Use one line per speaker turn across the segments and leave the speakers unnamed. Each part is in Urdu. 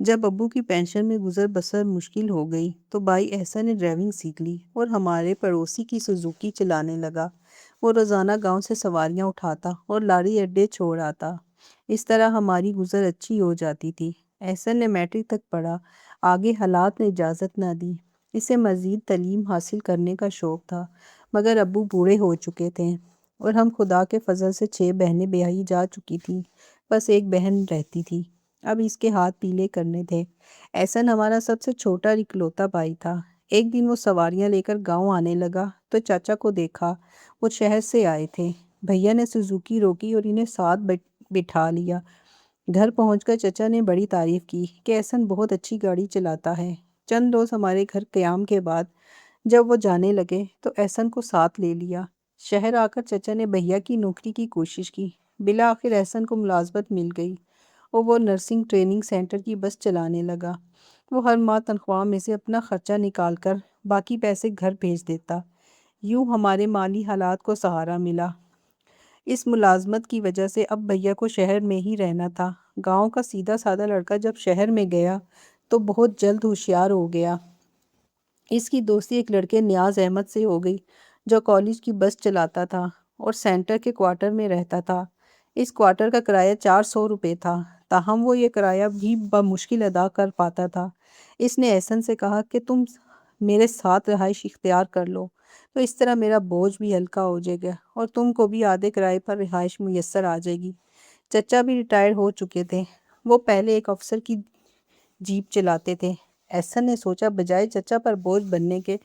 جب ابو کی پینشن میں گزر بسر مشکل ہو گئی تو بھائی احسن نے ڈرائیونگ سیکھ لی اور ہمارے پڑوسی کی سوزوکی چلانے لگا۔ وہ روزانہ گاؤں سے سواریاں اٹھاتا اور لاری اڈے چھوڑ آتا۔ اس طرح ہماری گزر اچھی ہو جاتی تھی۔ احسن نے میٹرک تک پڑھا، آگے حالات نے اجازت نہ دی۔ اسے مزید تعلیم حاصل کرنے کا شوق تھا، مگر ابو بوڑھے ہو چکے تھے اور ہم خدا کے فضل سے 6 بہنیں بیاہی جا چکی تھیں، بس ایک بہن رہتی تھی۔ اب اس کے ہاتھ پیلے کرنے تھے۔ احسن ہمارا سب سے چھوٹا اور اکلوتا بھائی تھا۔ ایک دن وہ سواریاں لے کر گاؤں آنے لگا تو چاچا کو دیکھا، وہ شہر سے آئے تھے۔ بھیا نے سوزوکی روکی اور انہیں ساتھ بٹھا لیا۔ گھر پہنچ کر چچا نے بڑی تعریف کی کہ احسن بہت اچھی گاڑی چلاتا ہے۔ چند روز ہمارے گھر قیام کے بعد جب وہ جانے لگے تو احسن کو ساتھ لے لیا۔ شہر آ کر چچا نے بھیا کی نوکری کی کوشش کی۔ بالآخر احسن کو ملازمت مل گئی اور وہ نرسنگ ٹریننگ سینٹر کی بس چلانے لگا۔ وہ ہر ماہ تنخواہ میں سے اپنا خرچہ نکال کر باقی پیسے گھر بھیج دیتا۔ یوں ہمارے مالی حالات کو سہارا ملا۔ اس ملازمت کی وجہ سے اب بھیا کو شہر میں ہی رہنا تھا۔ گاؤں کا سیدھا سادہ لڑکا جب شہر میں گیا تو بہت جلد ہوشیار ہو گیا۔ اس کی دوستی ایک لڑکے نیاز احمد سے ہو گئی جو کالج کی بس چلاتا تھا اور سینٹر کے کوارٹر میں رہتا تھا۔ اس کوارٹر کا کرایہ 400 روپے تھا، تاہم وہ یہ کرایہ بھی بمشکل ادا کر پاتا تھا۔ اس نے احسن سے کہا کہ تم میرے ساتھ رہائش اختیار کر لو تو اس طرح میرا بوجھ بھی ہلکا ہو جائے گا اور تم کو بھی آدھے کرائے پر رہائش میسر آ جائے گی۔ چچا بھی ریٹائر ہو چکے تھے، وہ پہلے ایک افسر کی جیپ چلاتے تھے۔ احسن نے سوچا بجائے چچا پر بوجھ بننے کے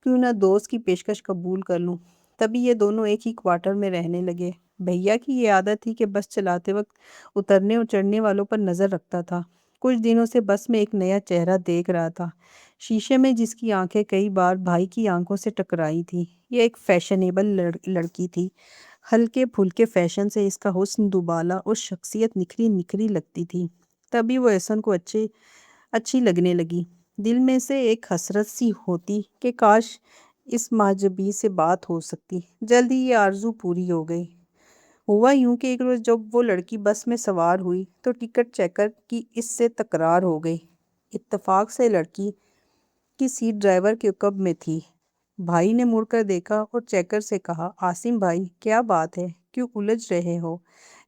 کیوں نہ دوست کی پیشکش قبول کر لوں۔ تبھی یہ دونوں ایک ہی کوارٹر میں رہنے لگے۔ بھیا کی یہ عادت تھی کہ بس چلاتے وقت اترنے اور چڑھنے والوں پر نظر رکھتا تھا۔ کچھ دنوں سے بس میں ایک نیا چہرہ دیکھ رہا تھا، شیشے میں جس کی آنکھیں کئی بار بھائی کی آنکھوں سے ٹکرائی تھیں۔ یہ ایک فیشنیبل لڑکی تھی۔ ہلکے پھلکے فیشن سے اس کا حسن دوبالا اور شخصیت نکھری نکھری لگتی تھی۔ تبھی وہ احسن کو اچھی لگنے لگی۔ دل میں سے ایک حسرت سی ہوتی کہ کاش اس معجبی سے بات ہو سکتی۔ جلد ہی یہ آرزو پوری ہو گئی۔ ہوا یوں کہ ایک روز جب وہ لڑکی بس میں سوار ہوئی تو ٹکٹ چیکر کی اس سے تکرار ہو گئی۔ اتفاق سے لڑکی کی سیٹ ڈرائیور کے عقب میں تھی۔ بھائی نے مڑ کر دیکھا اور چیکر سے کہا، عاصم بھائی کیا بات ہے، کیوں الجھ رہے ہو؟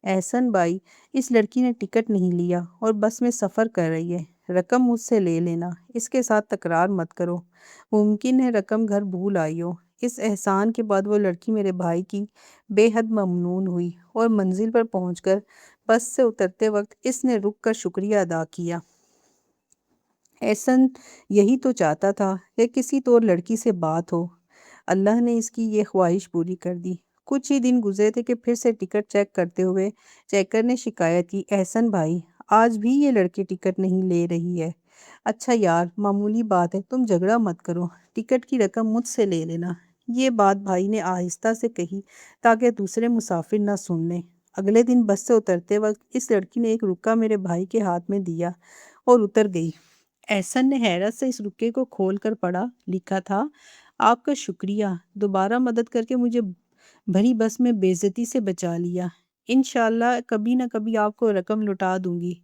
احسن بھائی، اس لڑکی نے ٹکٹ نہیں لیا اور بس میں سفر کر رہی ہے، رقم مجھ سے لے لینا، اس کے ساتھ تکرار مت کرو، ممکن ہے رقم گھر بھول آئی ہو۔ اس احسان کے بعد وہ لڑکی میرے بھائی کی بے حد ممنون ہوئی اور منزل پر پہنچ کر بس سے اترتے وقت اس نے رک کر شکریہ ادا کیا۔ احسن یہی تو چاہتا تھا کہ کسی تو اور لڑکی سے بات ہو۔ اللہ نے اس کی یہ خواہش پوری کر دی۔ کچھ ہی دن گزرے تھے کہ پھر سے ٹکٹ چیک کرتے ہوئے چیکر نے شکایت کی، احسن بھائی آج بھی یہ لڑکی ٹکٹ نہیں لے رہی ہے۔ اچھا یار، معمولی بات ہے، تم جھگڑا مت کرو، ٹکٹ کی رقم مجھ سے لے لینا۔ یہ بات بھائی نے آہستہ سے کہی تاکہ دوسرے مسافر نہ سن لیں۔ اگلے دن بس سے اترتے وقت اس لڑکی نے ایک رکا میرے بھائی کے ہاتھ میں دیا اور اتر گئی۔ احسن نے حیرت سے اس رکے کو کھول کر پڑھا۔ لکھا تھا، آپ کا شکریہ، دوبارہ مدد کر کے مجھے بھری بس میں بے عزتی سے بچا لیا۔ انشاءاللہ کبھی نہ کبھی آپ کو رقم لوٹا دوں گی،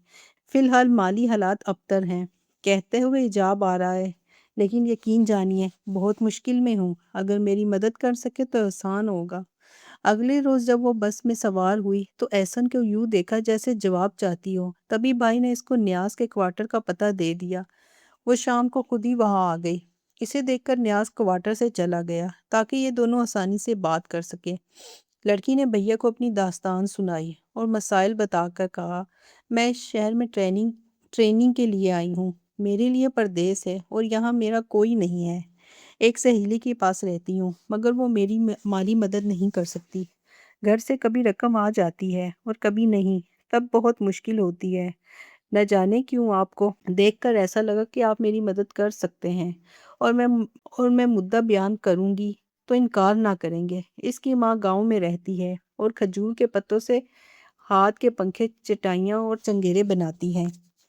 فی الحال مالی حالات ابتر ہیں۔ کہتے ہوئے حجاب آ رہا ہے، لیکن یقین جانیے بہت مشکل میں ہوں، اگر میری مدد کر سکے تو آسان ہوگا۔ اگلے روز جب وہ بس میں سوار ہوئی تو احسن کو یوں دیکھا جیسے جواب چاہتی ہو۔ تبھی بھائی نے اس کو نیاز کے کوارٹر کا پتہ دے دیا۔ وہ شام کو خود ہی وہاں آ گئی۔ اسے دیکھ کر نیاز کوارٹر سے چلا گیا تاکہ یہ دونوں آسانی سے بات کر سکیں۔ لڑکی نے بھیا کو اپنی داستان سنائی اور مسائل بتا کر کہا، میں اس شہر میں ٹریننگ کے لیے آئی ہوں، میرے لیے پردیس ہے اور یہاں میرا کوئی نہیں ہے۔ ایک سہیلی کے پاس رہتی ہوں مگر وہ میری مالی مدد نہیں کر سکتی۔ گھر سے کبھی رقم آ جاتی ہے اور کبھی نہیں، تب بہت مشکل ہوتی ہے۔ نہ جانے کیوں آپ کو دیکھ کر ایسا لگا کہ آپ میری مدد کر سکتے ہیں اور میں مدعا بیان کروں گی تو انکار نہ کریں گے۔ اس کی ماں گاؤں میں رہتی ہے اور کھجور کے پتوں سے ہاتھ کے پنکھے، چٹائیاں اور چنگیرے بناتی ہے۔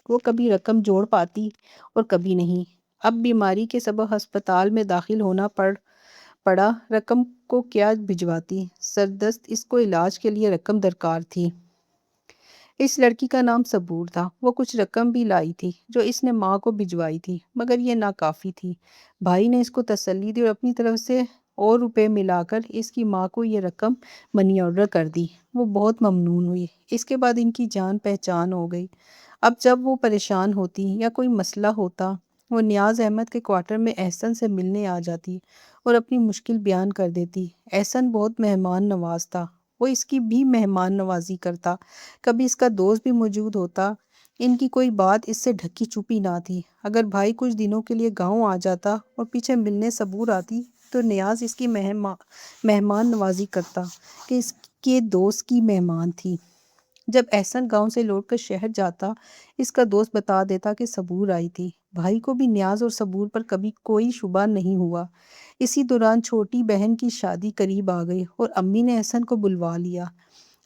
وہ کبھی رقم جوڑ پاتی اور کبھی نہیں۔ اب بیماری کے سبب ہسپتال میں داخل ہونا پڑا، رقم کو کیا بھجواتی، سردست اس کو علاج کے لیے رقم درکار تھی۔ اس لڑکی کا نام صبور تھا۔ وہ کچھ رقم بھی لائی تھی جو اس نے ماں کو بھجوائی تھی، مگر یہ ناکافی تھی۔ بھائی نے اس کو تسلی دی اور اپنی طرف سے اور روپے ملا کر اس کی ماں کو یہ رقم منی آرڈر کر دی۔ وہ بہت ممنون ہوئی۔ اس کے بعد ان کی جان پہچان ہو گئی۔ اب جب وہ پریشان ہوتی یا کوئی مسئلہ ہوتا، وہ نیاز احمد کے کوارٹر میں احسن سے ملنے آ جاتی اور اپنی مشکل بیان کر دیتی۔ احسن بہت مہمان نواز تھا۔ وہ اس کی بھی مہمان نوازی کرتا۔ کبھی اس کا دوست بھی موجود ہوتا۔ ان کی کوئی بات اس سے ڈھکی چھپی نہ تھی۔ اگر بھائی کچھ دنوں کے لیے گاؤں آ جاتا اور پیچھے ملنے صبور آتی تو نیاز اس کی مہمان نوازی کرتا کہ اس کے دوست کی مہمان تھی۔ جب احسن گاؤں سے لوٹ کر شہر جاتا، اس کا دوست بتا دیتا کہ صبور آئی تھی۔ بھائی کو بھی نیاز اور صبور پر کبھی کوئی شبہ نہیں ہوا۔ اسی دوران چھوٹی بہن کی شادی قریب آ گئی اور امی نے احسن کو بلوا لیا۔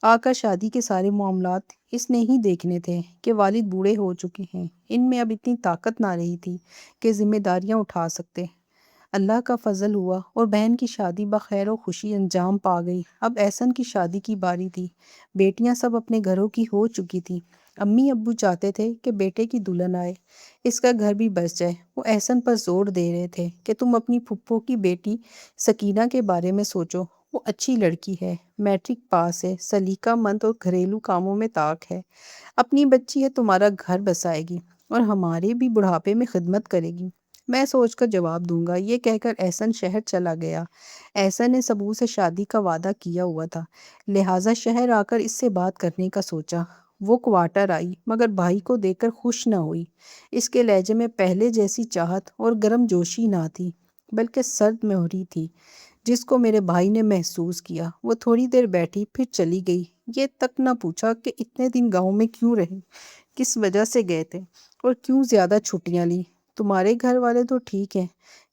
آ کر شادی کے سارے معاملات اس نے ہی دیکھنے تھے کہ والد بوڑھے ہو چکے ہیں۔ ان میں اب اتنی طاقت نہ رہی تھی کہ ذمہ داریاں اٹھا سکتے۔ اللہ کا فضل ہوا اور بہن کی شادی بخیر و خوشی انجام پا گئی۔ اب احسن کی شادی کی باری تھی۔ بیٹیاں سب اپنے گھروں کی ہو چکی تھیں۔ امی ابو چاہتے تھے کہ بیٹے کی دلہن آئے، اس کا گھر بھی بس جائے۔ وہ احسن پر زور دے رہے تھے کہ تم اپنی پھپھو کی بیٹی سکینہ کے بارے میں سوچو۔ وہ اچھی لڑکی ہے، میٹرک پاس ہے، سلیقہ مند اور گھریلو کاموں میں طاق ہے۔ اپنی بچی ہے، تمہارا گھر بسائے گی اور ہمارے بھی بڑھاپے میں خدمت کرے گی۔ میں سوچ کر جواب دوں گا۔ یہ کہہ کر احسن شہر چلا گیا۔ احسن نے صبور سے شادی کا وعدہ کیا ہوا تھا، لہٰذا شہر آ کر اس سے بات کرنے کا سوچا۔ وہ کوارٹر آئی مگر بھائی کو دیکھ کر خوش نہ ہوئی۔ اس کے لہجے میں پہلے جیسی چاہت اور گرم جوشی نہ تھی، بلکہ سرد مہری تھی، جس کو میرے بھائی نے محسوس کیا۔ وہ تھوڑی دیر بیٹھی پھر چلی گئی۔ یہ تک نہ پوچھا کہ اتنے دن گاؤں میں کیوں رہے، کس وجہ سے گئے تھے اور کیوں زیادہ چھٹیاں لی۔ تمہارے گھر والے تو ٹھیک ہیں؟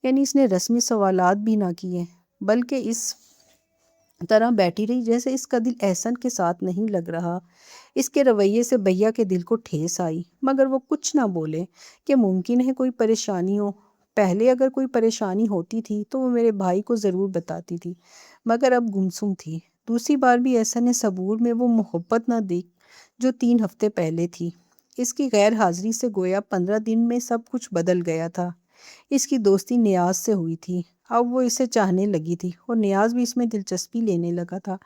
یعنی اس نے رسمی سوالات بھی نہ کیے، بلکہ اس طرح بیٹھی رہی جیسے اس کا دل احسن کے ساتھ نہیں لگ رہا۔ اس کے رویے سے بھیا کے دل کو ٹھیس آئی، مگر وہ کچھ نہ بولے کہ ممکن ہے کوئی پریشانی ہو۔ پہلے اگر کوئی پریشانی ہوتی تھی تو وہ میرے بھائی کو ضرور بتاتی تھی، مگر اب گمسم تھی۔ دوسری بار بھی احسن نے صبور میں وہ محبت نہ دیکھ جو 3 ہفتے پہلے تھی۔ اس کی غیر حاضری سے گویا 15 دن میں سب کچھ بدل گیا تھا۔ اس کی دوستی نیاز سے ہوئی تھی، اب وہ اسے چاہنے لگی تھی اور نیاز بھی اس میں دلچسپی لینے لگا تھا۔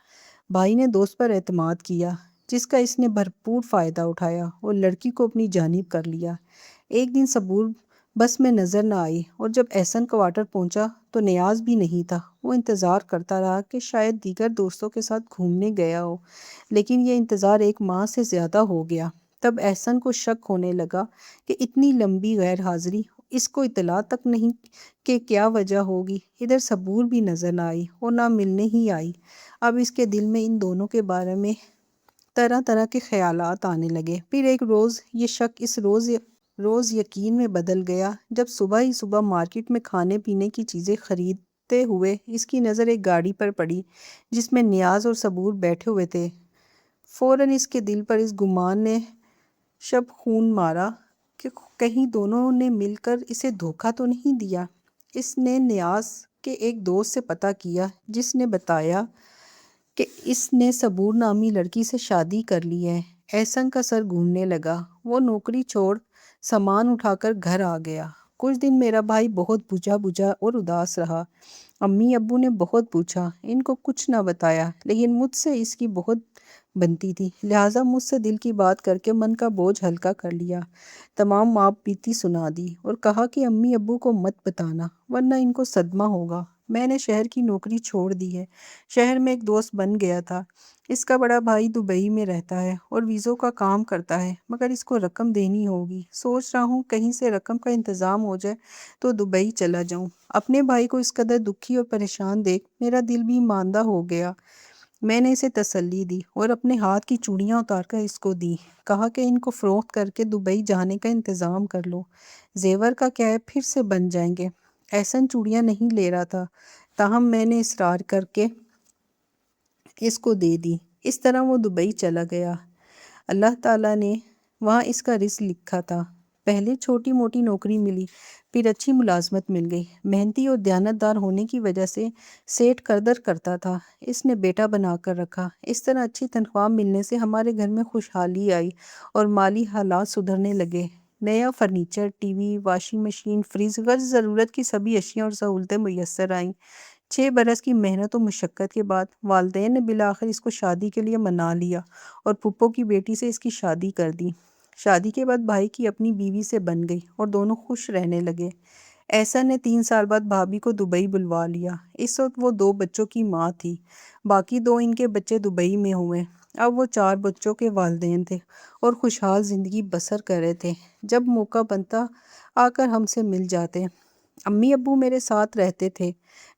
بھائی نے دوست پر اعتماد کیا، جس کا اس نے بھرپور فائدہ اٹھایا اور لڑکی کو اپنی جانب کر لیا۔ ایک دن صبور بس میں نظر نہ آئی اور جب احسن کوارٹر پہنچا تو نیاز بھی نہیں تھا۔ وہ انتظار کرتا رہا کہ شاید دیگر دوستوں کے ساتھ گھومنے گیا ہو، لیکن یہ انتظار 1 ماہ سے زیادہ ہو گیا۔ تب احسن کو شک ہونے لگا کہ اتنی لمبی غیر حاضری، اس کو اطلاع تک نہیں کہ کیا وجہ ہوگی۔ ادھر صبور بھی نظر نہ آئی اور نہ ملنے ہی آئی۔ اب اس کے دل میں ان دونوں کے بارے میں طرح طرح کے خیالات آنے لگے۔ پھر ایک روز یہ شک اس روز یقین میں بدل گیا جب صبح ہی صبح مارکیٹ میں کھانے پینے کی چیزیں خریدتے ہوئے اس کی نظر ایک گاڑی پر پڑی جس میں نیاز اور صبور بیٹھے ہوئے تھے۔ فوراً اس کے دل پر اس گمان نے شب خون مارا کہ کہیں دونوں نے مل کر اسے دھوکہ تو نہیں دیا۔ اس نے نیاز کے ایک دوست سے پتہ کیا، جس نے بتایا کہ اس نے صبور نامی لڑکی سے شادی کر لی ہے۔ احسن کا سر گھومنے لگا۔ وہ نوکری چھوڑ سامان اٹھا کر گھر آ گیا۔ کچھ دن میرا بھائی بہت بجھا اور اداس رہا۔ امی ابو نے بہت پوچھا، ان کو کچھ نہ بتایا، لیکن مجھ سے اس کی بہت بنتی تھی، لہٰذا مجھ سے دل کی بات کر کے من کا بوجھ ہلکا کر لیا۔ تمام ماپ بیتی سنا دی اور کہا کہ امی ابو کو مت بتانا ورنہ ان کو صدمہ ہوگا۔ میں نے شہر کی نوکری چھوڑ دی ہے، شہر میں ایک دوست بن گیا تھا۔ اس کا بڑا بھائی دبئی میں رہتا ہے اور ویزوں کا کام کرتا ہے، مگر اس کو رقم دینی ہوگی۔ سوچ رہا ہوں کہیں سے رقم کا انتظام ہو جائے تو دبئی چلا جاؤں۔ اپنے بھائی کو اس قدر دکھی اور پریشان دیکھ میرا دل بھی ماندہ ہو گیا۔ میں نے اسے تسلی دی اور اپنے ہاتھ کی چوڑیاں اتار کر اس کو دی۔ کہا کہ ان کو فروخت کر کے دبئی جانے کا انتظام کر لو، زیور کا کیا ہے، پھر سے بن جائیں گے۔ احسن چوڑیاں نہیں لے رہا تھا، تاہم میں نے اصرار کر کے اس کو دے دی۔ اس طرح وہ دبئی چلا گیا۔ اللہ تعالیٰ نے وہاں اس کا رزق لکھا تھا۔ پہلے چھوٹی موٹی نوکری ملی، پھر اچھی ملازمت مل گئی۔ محنتی اور دیانتدار ہونے کی وجہ سے سیٹھ قدر کرتا تھا۔ اس نے بیٹا بنا کر رکھا۔ اس طرح اچھی تنخواہ ملنے سے ہمارے گھر میں خوشحالی آئی اور مالی حالات سدھرنے لگے۔ نیا furniture, T V, washing machine, fridge, غرض ضرورت کی سبھی اشیاء اور سہولتیں میسر آئیں۔ 6 برس کی محنت و مشقت کے بعد والدین نے بالآخر اس کو شادی کے لیے منا لیا اور پھپھو کی بیٹی سے اس کی شادی کر دی۔ شادی کے بعد بھائی کی اپنی بیوی سے بن گئی اور دونوں خوش رہنے لگے۔ احسن نے 3 سال بعد بھابھی کو دبئی بلوا لیا۔ اس وقت وہ 2 بچوں کی ماں تھی، باقی 2 ان کے بچے دبئی میں ہوئے۔ اب وہ 4 بچوں کے والدین تھے اور خوشحال زندگی بسر کر رہے تھے۔ جب موقع بنتا آ کر ہم سے مل جاتے۔ امی ابو میرے ساتھ رہتے تھے۔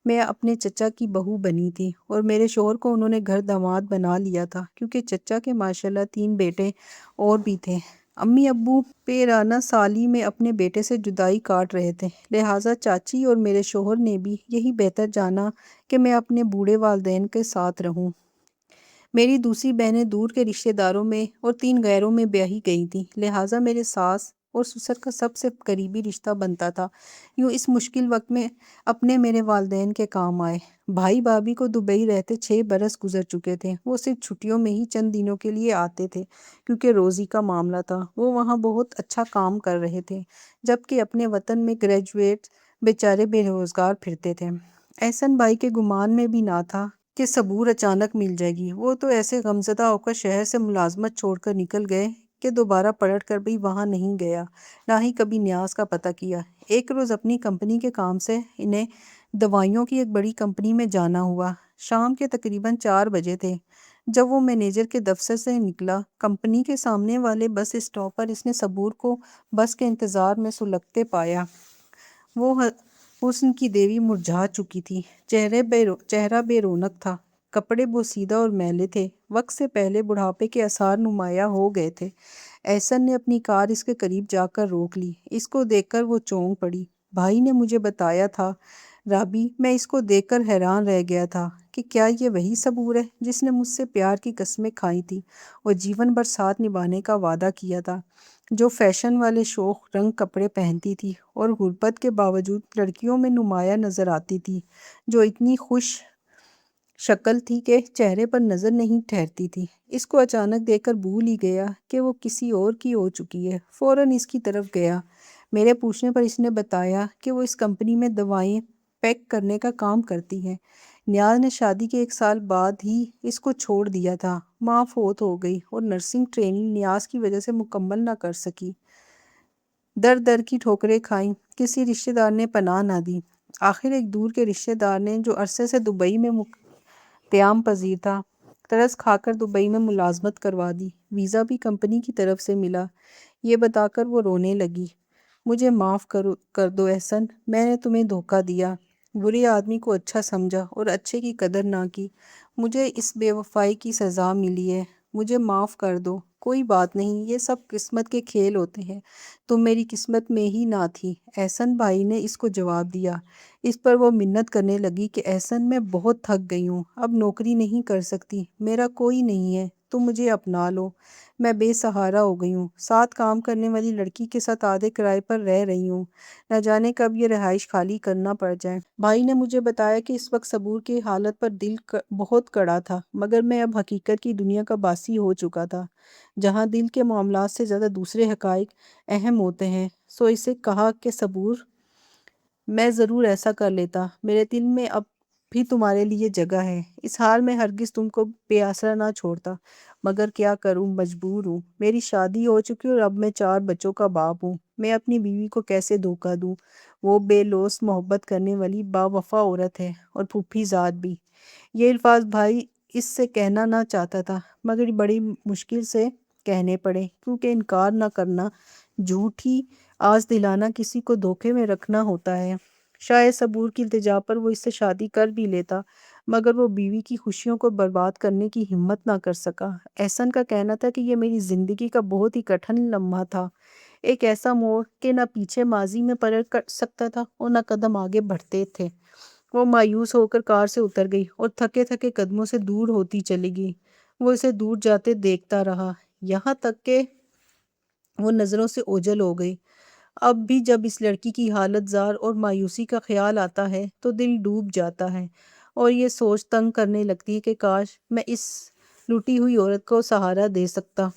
میں اپنے چچا کی بہو بنی تھی اور میرے شوہر کو انہوں نے گھر داماد بنا لیا تھا، کیونکہ چچا کے ماشاءاللہ 3 بیٹے اور بھی تھے۔ امی ابو پیرانہ سالی میں اپنے بیٹے سے جدائی کاٹ رہے تھے، لہٰذا چاچی اور میرے شوہر نے بھی یہی بہتر جانا کہ میں اپنے بوڑھے والدین کے ساتھ رہوں۔ میری دوسری بہنیں دور کے رشتہ داروں میں اور 3 غیروں میں بیاہی گئی تھیں، لہٰذا میرے ساس اور سسر کا سب سے قریبی رشتہ بنتا تھا۔ یوں اس مشکل وقت میں اپنے میرے والدین کے کام آئے۔ بھائی بھابھی کو دبئی رہتے 6 برس گزر چکے تھے۔ وہ صرف چھٹیوں میں ہی چند دنوں کے لیے آتے تھے، کیونکہ روزی کا معاملہ تھا۔ وہ وہاں بہت اچھا کام کر رہے تھے، جبکہ اپنے وطن میں گریجویٹ بیچارے بے روزگار پھرتے تھے۔ احسن بھائی کے گمان میں بھی نہ تھا کہ صبور اچانک مل جائے گی۔ وہ تو ایسے غمزدہ ہو کر شہر سے ملازمت چھوڑ کر نکل گئے کہ دوبارہ پلٹ کر بھی وہاں نہیں گیا، نہ ہی کبھی نیاز کا پتہ کیا۔ ایک روز اپنی کمپنی کے کام سے انہیں دوائیوں کی ایک بڑی کمپنی میں جانا ہوا۔ شام کے تقریباً 4 بجے تھے جب وہ مینیجر کے دفتر سے نکلا۔ کمپنی کے سامنے والے بس اسٹاپ پر اس نے صبور کو بس کے انتظار میں سلگتے پایا۔ وہ حسن کی دیوی مرجھا چکی تھی، چہرہ بے رونق تھا، کپڑے بوسیدہ اور میلے تھے، وقت سے پہلے بڑھاپے کے آثار نمایاں ہو گئے تھے۔ احسن نے اپنی کار اس کے قریب جا کر روک لی۔ اس کو دیکھ کر وہ چونک پڑی۔ بھائی نے مجھے بتایا تھا رابی، میں اس کو دیکھ کر حیران رہ گیا تھا کہ کیا یہ وہی صبور ہے جس نے مجھ سے پیار کی قسمیں کھائی تھیں اور جیون بھر ساتھ نبھانے کا وعدہ کیا تھا، جو فیشن والے شوخ رنگ کپڑے پہنتی تھی اور غربت کے باوجود لڑکیوں میں نمایاں نظر آتی تھی، جو اتنی خوش شکل تھی کہ چہرے پر نظر نہیں ٹھہرتی تھی۔ اس کو اچانک دیکھ کر بھول ہی گیا کہ وہ کسی اور کی ہو چکی ہے۔ فوراً اس کی طرف گیا۔ میرے پوچھنے پر اس نے بتایا کہ وہ اس کمپنی میں دوائیں پیک کرنے کا کام کرتی ہے۔ نیاز نے شادی کے 1 سال بعد ہی اس کو چھوڑ دیا تھا۔ ماں فوت ہو گئی اور نرسنگ ٹریننگ نیاز کی وجہ سے مکمل نہ کر سکی۔ در در کی ٹھوکریں کھائیں، کسی رشتہ دار نے پناہ نہ دی۔ آخر ایک دور کے رشتہ دار نے، جو عرصے سے دبئی میں قیام پذیر تھا، ترس کھا کر دبئی میں ملازمت کروا دی۔ ویزا بھی کمپنی کی طرف سے ملا۔ یہ بتا کر وہ رونے لگی۔ مجھے معاف کر دو احسن، میں نے تمہیں دھوکہ دیا، برے آدمی کو اچھا سمجھا اور اچھے کی قدر نہ کی۔ مجھے اس بے وفائی کی سزا ملی ہے، مجھے معاف کر دو۔ کوئی بات نہیں، یہ سب قسمت کے کھیل ہوتے ہیں، تم میری قسمت میں ہی نہ تھی۔ احسن بھائی نے اس کو جواب دیا۔ اس پر وہ منت کرنے لگی کہ احسن، میں بہت تھک گئی ہوں، اب نوکری نہیں کر سکتی، میرا کوئی نہیں ہے، تم مجھے اپنا لو، میں بے سہارا ہو گئی ہوں، ساتھ کام کرنے والی لڑکی کے ساتھ آدھے کرائے پر رہ رہی ہوں، نہ جانے کب یہ رہائش خالی کرنا پڑ جائے۔ بھائی نے مجھے بتایا کہ اس وقت صبور کی حالت پر دل بہت کڑا تھا، مگر میں اب حقیقت کی دنیا کا باسی ہو چکا تھا، جہاں دل کے معاملات سے زیادہ دوسرے حقائق اہم ہوتے ہیں۔ سو اسے کہا کہ صبور، میں ضرور ایسا کر لیتا، میرے دل میں اب بھی تمہارے لیے جگہ ہے، اس حال میں ہرگز تم کو بے آسرا نہ چھوڑتا، مگر کیا کروں، مجبور ہوں، میری شادی ہو چکی اور اب میں 4 بچوں کا باپ ہوں، میں اپنی بیوی کو کیسے دھوکہ دوں، وہ بے لوث محبت کرنے والی با وفا عورت ہے اور پھوپھی ذات بھی۔ یہ الفاظ بھائی اس سے کہنا نہ چاہتا تھا، مگر بڑی مشکل سے کہنے پڑے، کیونکہ انکار نہ کرنا، جھوٹی آس دلانا، کسی کو دھوکے میں رکھنا ہوتا ہے۔ شاید صبور کی التجا پر وہ اس سے شادی کر بھی لیتا، مگر وہ بیوی کی خوشیوں کو برباد کرنے کی ہمت نہ کر سکا۔ احسن کا کہنا تھا کہ یہ میری زندگی کا بہت ہی کٹھن لمحہ تھا، ایک ایسا موڑ کہ نہ پیچھے ماضی میں پلٹ کر سکتا تھا اور نہ قدم آگے بڑھتے تھے۔ وہ مایوس ہو کر کار سے اتر گئی اور تھکے تھکے قدموں سے دور ہوتی چلی گئی۔ وہ اسے دور جاتے دیکھتا رہا، یہاں تک کہ وہ نظروں سے اوجھل ہو گئی۔ اب بھی جب اس لڑکی کی حالت زار اور مایوسی کا خیال آتا ہے تو دل ڈوب جاتا ہے، اور یہ سوچ تنگ کرنے لگتی ہے کہ کاش میں اس لٹی ہوئی عورت کو سہارا دے سکتا۔